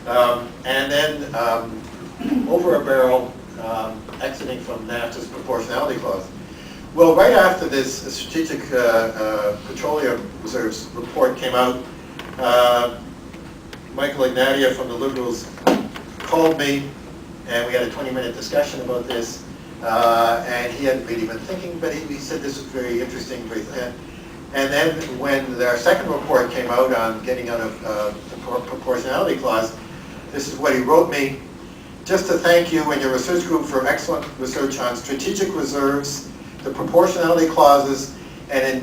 And then over a barrel, exiting from NAFTA's proportionality clause. Well, right after this Strategic Petroleum Reserves report came out, Michael Ignatia from the Liberals called me, and we had a 20-minute discussion about this. And he hadn't really been thinking, but he said this was very interesting. And then when our second report came out on getting out of the proportionality clause, this is what he wrote me. Just to thank you and your research group for excellent research on strategic reserves, the proportionality clauses, and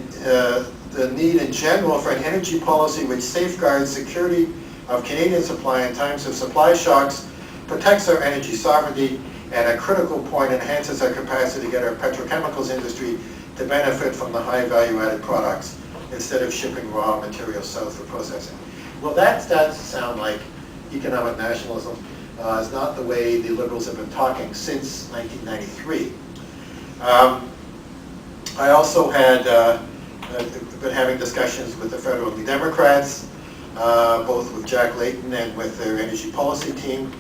the need in general for an energy policy which safeguards security of Canadian supply in times of supply shocks, protects our energy sovereignty, and a critical point, enhances our capacity to get our petrochemicals industry to benefit from the high value-added products instead of shipping raw materials south for processing. Well, that starts to sound like economic nationalism. It's not the way the Liberals have been talking since 1993. I also had been having discussions with the federal Democrats, both with Jack Layton and with their energy policy team,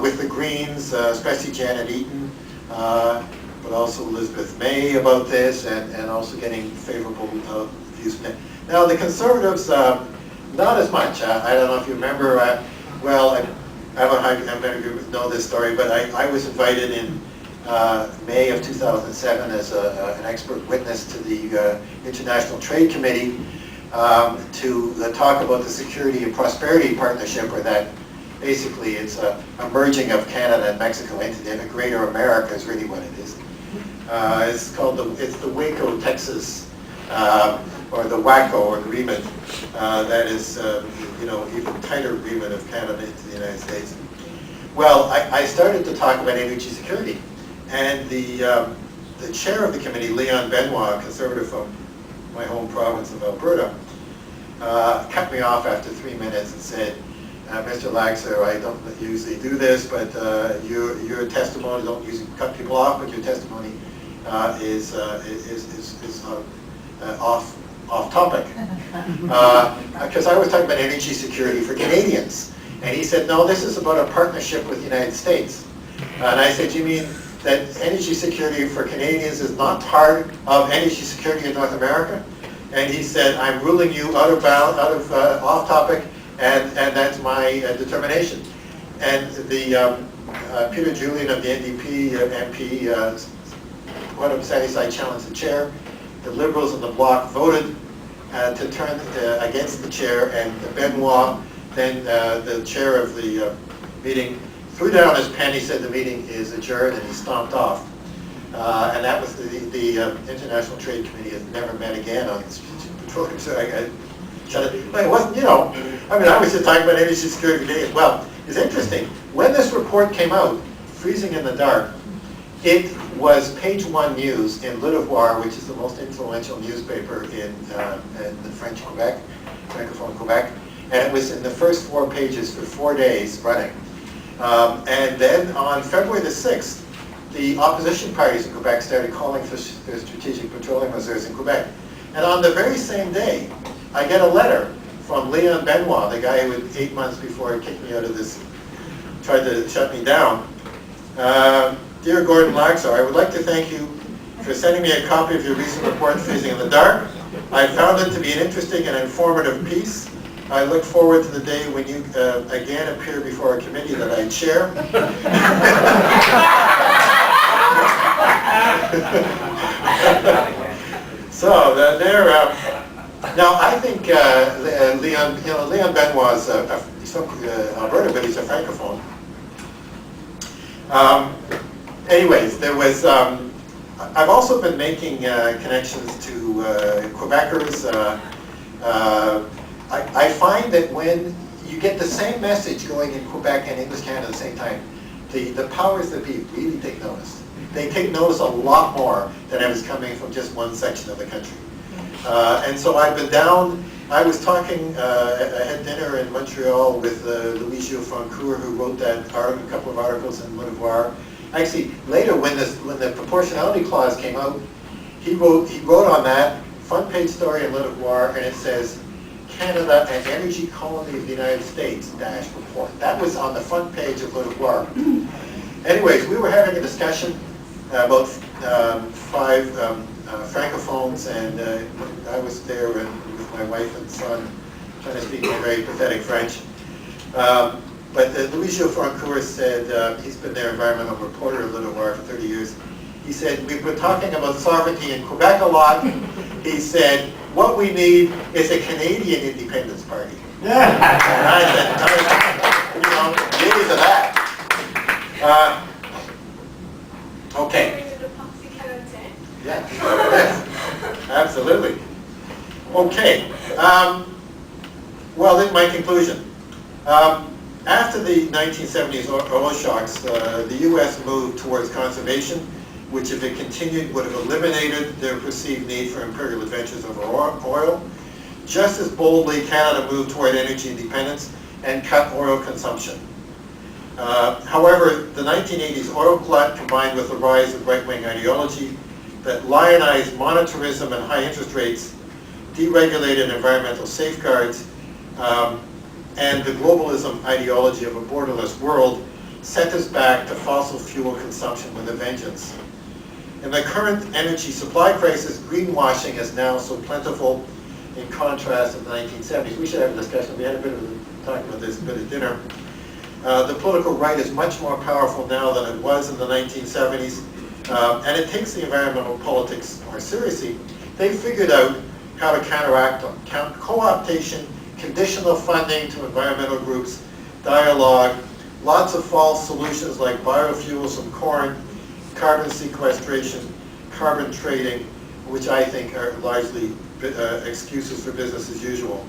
with the Greens, especially Janet Eaton, but also Elizabeth May about this, and also getting favorable views. Now the Conservatives, not as much. I don't know if you remember, I don't know if you know this story, but I was invited in May of 2007 as an expert witness to the International Trade Committee to talk about the Security and Prosperity Partnership, or that basically it's a merging of Canada and Mexico into a greater America is really what it is. It's called the Waco, Texas, or the WACO agreement. That is, even tighter agreement of Canada into the United States. Well, I started to talk about energy security, and the chair of the committee, Leon Benoit, a conservative from my home province of Alberta, cut me off after 3 minutes and said, Mr. Laxer, I don't usually do this, but your testimony, don't usually cut people off, but your testimony is off topic. Because I was talking about energy security for Canadians. And he said, no, this is about a partnership with the United States. And I said, you mean that energy security for Canadians is not part of energy security in North America? And he said, I'm ruling you out of off topic, and that's my determination. And the Peter Julian of the NDP MP put up satisfied challenge the chair. The Liberals and the Bloc voted to turn against the chair, and Benoit, then the chair of the meeting, threw down his pen. He said the meeting is adjourned, and he stomped off. And that was the International Trade Committee has never met again on petroleum. So I shut it. But it wasn't, I was just talking about energy security today as well. It's interesting. When this report came out, Freezing in the Dark, it was page 1 news in Le Devoir, which is the most influential newspaper in the French Quebec, Francophone Quebec, and it was in the first 4 pages for 4 days running. And then on February the 6th, the opposition parties in Quebec started calling for their strategic petroleum reserves in Quebec. And on the very same day, I get a letter from Leon Benoit, the guy who 8 months before kicked me out of this, tried to shut me down. Dear Gordon Laxer, I would like to thank you for sending me a copy of your recent report, Freezing in the Dark. I found it to be an interesting and informative piece. I look forward to the day when you again appear before a committee that I chair. So there. Now I think Leon Benoit is from Alberta, but he's a francophone. Anyways, there was. I've also been making connections to Quebecers. I find that when you get the same message going in Quebec and English Canada at the same time, the powers that be really take notice. They take notice a lot more than if it's coming from just one section of the country. And so I've been down. I was talking. I had dinner in Montreal with Louis Gilles-Francoeur, who wrote that article, a couple of articles in Le Devoir. Actually, later when the proportionality clause came out, he wrote on that front page story in Le Devoir, and it says, Canada, an energy colony of the United States -- report. That was on the front page of Le Devoir. Anyways, we were having a discussion about 5 francophones, and I was there with my wife and son, trying to speak my very pathetic French. But Louis-Gilles Francoeur said, he's been their environmental reporter at Le Devoir for 30 years. He said, we've been talking about sovereignty in Quebec a lot. He said, what we need is a Canadian independence party. And I said, you know, years of that. Okay. Yes, yes, absolutely. Okay. Well, then my conclusion. After the 1970s oil shocks, the U.S. moved towards conservation, which if it continued would have eliminated their perceived need for imperial adventures over oil. Just as boldly, Canada moved toward energy independence and cut oil consumption. However, the 1980s oil glut, combined with the rise of right-wing ideology that lionized monetarism and high interest rates, deregulated environmental safeguards, and the globalism ideology of a borderless world, sent us back to fossil fuel consumption with a vengeance. In the current energy supply crisis, greenwashing is now so plentiful in contrast to the 1970s. We should have a discussion. We had a bit of a talk about this a bit at dinner. The political right is much more powerful now than it was in the 1970s, and it takes the environmental politics more seriously. They figured out how to counteract them. Co-optation, conditional funding to environmental groups, dialogue, lots of false solutions like biofuels from corn, carbon sequestration, carbon trading, which I think are largely excuses for business as usual.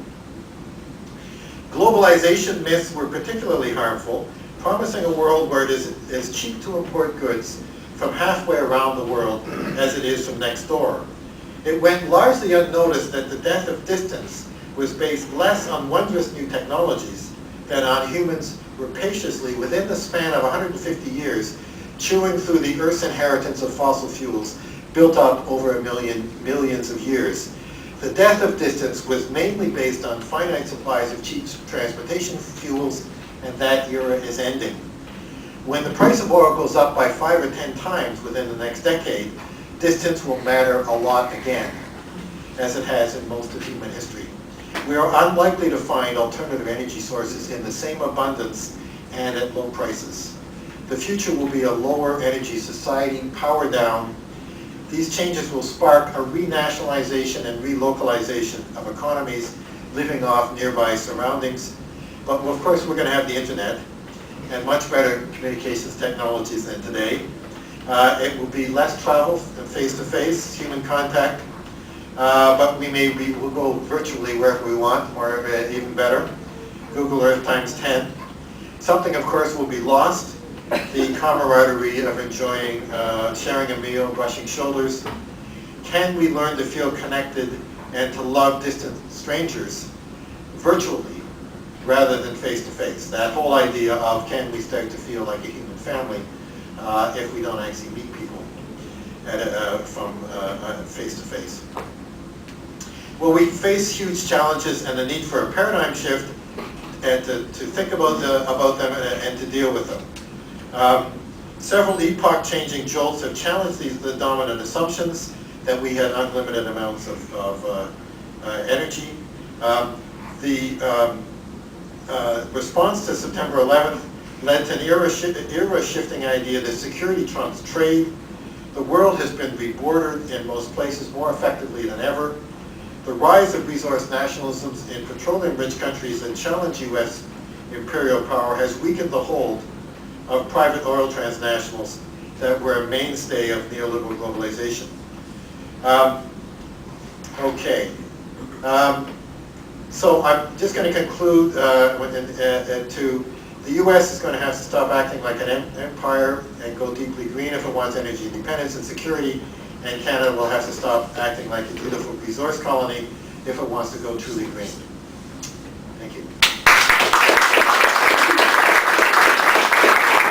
Globalization myths were particularly harmful, promising a world where it is as cheap to import goods from halfway around the world as it is from next door. It went largely unnoticed that the death of distance was based less on wondrous new technologies than on humans rapaciously, within the span of 150 years, chewing through the Earth's inheritance of fossil fuels built up over millions of years. The death of distance was mainly based on finite supplies of cheap transportation fuels, and that era is ending. When the price of oil goes up by 5 or 10 times within the next decade, distance will matter a lot again, as it has in most of human history. We are unlikely to find alternative energy sources in the same abundance and at low prices. The future will be a lower energy society, power down. These changes will spark a renationalization and relocalization of economies living off nearby surroundings. But of course, we're going to have the internet and much better communications technologies than today. It will be less travel than face-to-face, human contact, but we'll go virtually wherever we want, or even better. Google Earth times 10. Something, of course, will be lost. The camaraderie of enjoying, sharing a meal, brushing shoulders. Can we learn to feel connected and to love distant strangers virtually rather than face-to-face? That whole idea of can we start to feel like a human family if we don't actually meet people from face-to-face. Well, we face huge challenges and the need for a paradigm shift and to think about them and to deal with them. Several epoch-changing jolts have challenged the dominant assumptions that we had unlimited amounts of energy. The response to September 11th led to an era-shifting idea that security trumps trade. The world has been rebordered in most places more effectively than ever. The rise of resource nationalisms in petroleum-rich countries that challenge U.S. imperial power has weakened the hold of private oil transnationals that were a mainstay of neoliberal globalization. So I'm just going to conclude the U.S. is going to have to stop acting like an empire and go deeply green if it wants energy independence and security, and Canada will have to stop acting like a beautiful resource colony if it wants to go truly green.